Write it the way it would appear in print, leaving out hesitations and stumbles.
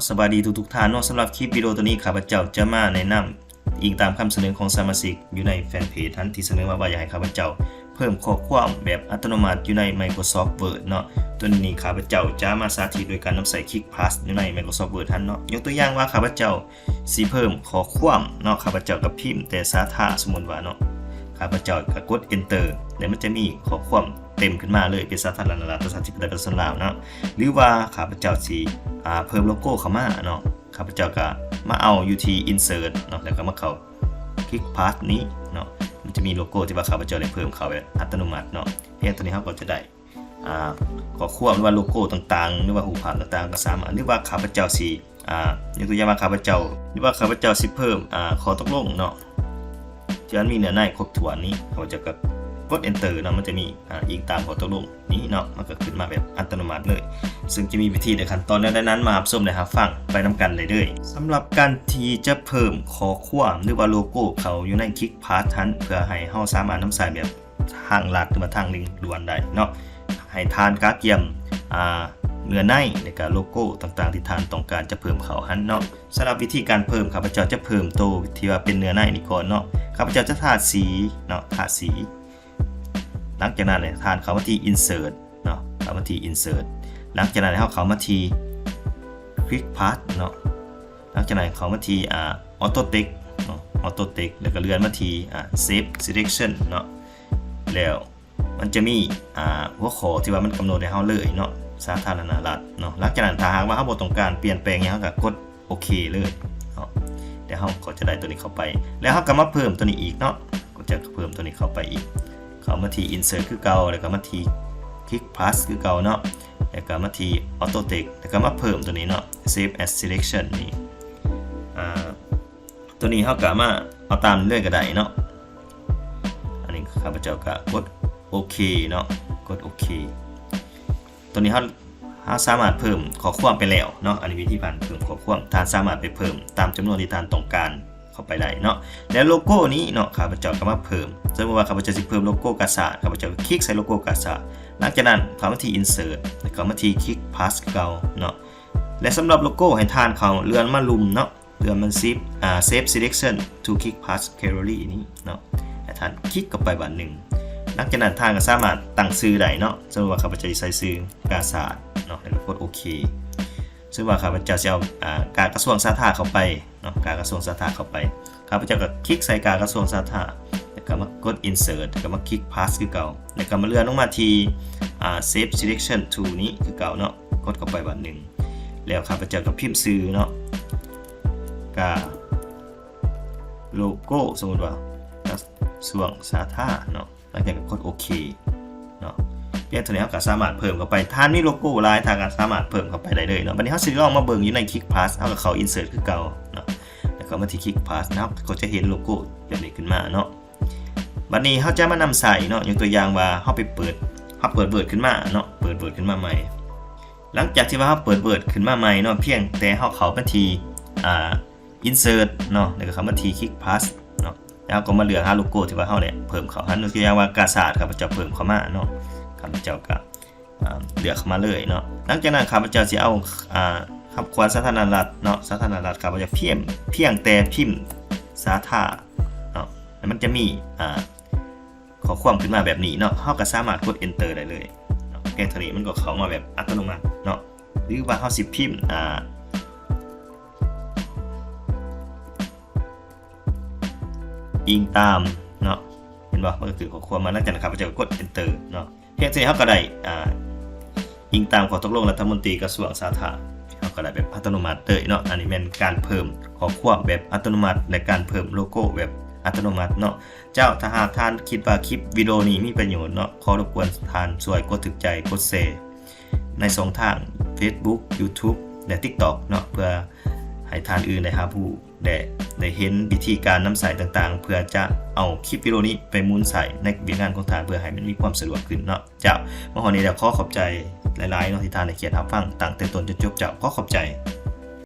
สวัสดีทุกท่านเนาะสำหรับคลิปวิดีโอตัวนี้ข้าพเจ้าจะมาแนะนำอีกตามคำเสนอของสมาชิกอยู่ในแฟนเพจท่านที่เสนอมาว่าอยากให้ข้าพเจ้าเพิ่มข้อความแบบอัตโนมัติอยู่ใน Microsoft Word เนาะตัวนี้ข้าพเจ้าจะมาสาธิตโดยการนำใส่ Click Plus อยู่ใน Microsoft Word ท่านเนาะยกตัวอย่างว่าข้าพเจ้าสิเพิ่มข้อความเนาะข้าพเจ้ากับพิมพ์แต่สาธารณะสมมุติว่าเนาะข้าพเจ้าก็กด Enter แล้วมันจะมีข้อความเต็มขึ้นมาเลยเป็นสาธารณรัฐประชาธิปไตยประชาชนลาวเนาะหรือว่าข้าพเจ้าสิเพิ่มโลโก้เข้ามาเนาะข้าพเจ้าก็มาเอาอยู่ที่ Insert เนาะแล้วก็มาเข้า Click Plus นี้เนาะมันจะมีโลโก้ที่ว่าข้าพเจ้าได้เพิ่มเข้าแบบอัตโนมัติเนาะเพียงตัวนี้เราก็จะได้ข้อความหรือว่าโลโก้ต่างๆหรือว่ารูปภาพต่างๆก็สามารถหรือว่าข้าพเจ้าสิยกตัวอย่างว่าข้าพเจ้าหรือว่าข้าพเจ้าสิเพิ่มข้อตกลงเนาะที่มันมีเนื้อในครบถ้วนนี้ข้าพเจ้าก็กด Enter เนาะมันจะมีอิงตามข้อตกลงนี้เนาะมันก็ขึ้นมาแบบอัตโนมัติเลยซึ่งจะมีวิธีในขั้นตอนและดังนั้นมารับชมและรับฟังไปนำกันเลยสำหรับการที่จะเพิ่มข้อความหรือว่าโลโก้เขาอยู่ใน Click Plus นั้นเพื่อให้เราสามารถนำใส่แบบทางลัดหรือว่าทางลิงก์ล้วนได้เนาะให้ทานการเกี่ยมเนื้อในในการโลโก้ต่างๆที่ทานต้องการจะเพิ่มเขาหันเนาะสำหรับวิธีการเพิ่มข้าพเจ้าจะเพิ่มตัวที่ว่าเป็นเนื้อในนี่ก่อนเนาะข้าพเจ้าจะทาสีเนาะทาสีหลังจากนั้นเนี่ยทานเข้ามาที่ Insert เนาะเข้ามาที่ Insert หลังจากนั้นเข้ามาที่ Click Plus เนาะหลังจากนั้นเข้ามาที่Auto Text เนาะ Auto Text แล้วก็เลื่อนมาที่Save Selection เนาะแล้วมันจะมีหัวข้อที่ว่ามันกำหนดให้เราเลยเนาะสาธารณรัฐเนาะหลังจากนั้นถ้าหากว่าเราบ่ต้องการเปลี่ยนแปลงอย่างเราก็กดโอเคเลยเนาะเดี๋ยวเราก็จะได้ตัวนี้เข้าไปแล้วเราก็มาเพิ่มตัวนี้อีกเนาะก็จะเพิ่มตัวนี้เข้าไปอีกเข้ามาที่ Insert คือเก่าแล้วก็มาที่ Click Plus คือเก่าเนาะแล้วก็มาที่ Auto Text แล้วก็มาเพิ่มตัวนี้เนาะ Save as Selection นี่ตัวนี้เราก็มาเอาตามเรื่อยก็ได้เนาะอันนี้ข้าพเจ้าก็กดโอเคเนาะกดโอเคตัวนี้เราสามารถเพิ่มข้อความไปแล้วเนาะอันนี้วิธีการเพิ่มข้อความท่านสามารถไปเพิ่มตามจำนวนที่ท่านต้องการเข้าไปได้เนาะแล้วโลโก้นี้เนาะข้าพเจ้าก็มาเพิ่มสมมติว่าข้าพเจ้าสิเพิ่มโลโก้กาซาข้าพเจ้าคลิกใส่โลโก้กาซาหลังจากนั้นเข้ามาที่ Insert แล้วก็มาที่ Click Plus เก่าเนาะและสำหรับโลโก้ให้ท่านเขาเลื่อนมาลุมเนาะเลื่อนมันSave Selection to Click Plus Gallery นี้เนาะให้ท่านคลิกเข้าไปบัดหนึ่งหลังจากนั้นท่านก็สามารถตั้งชื่อได้เนาะสมมติว่าข้าพเจ้าใส่ชื่อกาซาเนาะแล้วก็กดโอเคซึ่งว่าข้าพเจ้าจะเอาการกระทรวงสาธารณสุขเข้าไปเนาะการกระทรวงสาธารณสุขเข้าไปข้าพเจ้าก็คลิกใส่การกระทรวงสาธารณสุขแล้วก็มากด Insert แล้วก็มาคลิก Pass คือเก่าแล้วก็มาเลื่อนลงมาที่Save Selection to นี้คือเก่าเนาะกดเข้าไปบัดหนึ่งแล้วข้าพเจ้าก็พิมพ์ชื่อเนาะกาโลโก้สมมติว่ากระทรวงสาธารณสุขเนาะหลังจากนั้นกดโอเคเนาะเพียงเท่านี้เราก็สามารถเพิ่มเข้าไปท่านมีโลโก้ลายทางการสามารถเพิ่มเข้าไปได้เลยเนาะวันนี้เราสิลองมาเบิ่งอยู่ใน Click Plus เอากับเขา Insert คือเก่าเนาะแล้วก็มาที่ Click Plus นะครับก็จะเห็นโลโก้แบบนี้ขึ้นมาเนาะวันนี้เราจะมานำใส่เนาะยกตัวอย่างว่าเราไปเปิดWord ขึ้นมาเนาะเปิด Word ขึ้นมาใหม่หลังจากที่ว่าเราเปิด Word ขึ้นมาใหม่เนาะเพียงแต่เราเข้ามาที่Insert เนาะแล้วก็เข้ามาที่ Click Plusแล้วก็มาเลือกหาโลโก้ที่ว่าเฮาเนี่ยเพิ่มเข้าหันตัวอย่างว่ากาซาดข้าพเจ้าเพิ่มเข้ามาเนาะข้าพเจ้าก็เลือกเข้ามาเลยเนาะหลังจากนั้นข้าพเจ้าสิเอาคำขวัญสาธารณรัฐเนาะสาธารณรัฐข้าพเจ้าเพียงแต่พิมพ์สาธารเนาะแล้วมันจะมีข้อความขึ้นมาแบบนี้เนาะเฮาก็สามารถกด Enter ได้เลยเพียงเท่านี้มันก็เข้ามาแบบอัตโนมัติเนาะหรือว่าเฮาสิพิมพ์อิงตามเนาะเห็นป่ะมันก็คือข้อความมาหลังจากนั้นข้าพเจ้ากด Enter เนาะเพียงเท่านี้เขาก็ได้อิงตามข้อตกลงรัฐมนตรีกระทรวงสาธารณสุขเขาก็ได้แบบอัตโนมัติเลยเนาะอันนี้เป็นการเพิ่มข้อความแบบอัตโนมัติและการเพิ่มโลโก้แบบอัตโนมัติเนาะเจ้าถ้าหากท่านคิดว่าคลิปวิดีโอนี้มีประโยชน์เนาะขอรบกวนท่านช่วยกดถูกใจกดแชร์ใน2ทาง Facebook YouTube และ TikTok เนาะเพื่อให้ท่านอื่นได้รับรู้ได้เห็นวิธีการนำใส่ต่างๆเพื่อจะเอาคลิปวิดีโอนี้ไปหมุนใส่ในเวียงงานของท่านเพื่อให้มันมีความสะดวกขึ้นเนาะเจ้าเมื่อวันนี้เดี๋ยวขอขอบใจหลายๆเนาะที่ท่านได้เขียนรับฟังตั้งแต่ต้นจนจบเจ้าขอขอบใจ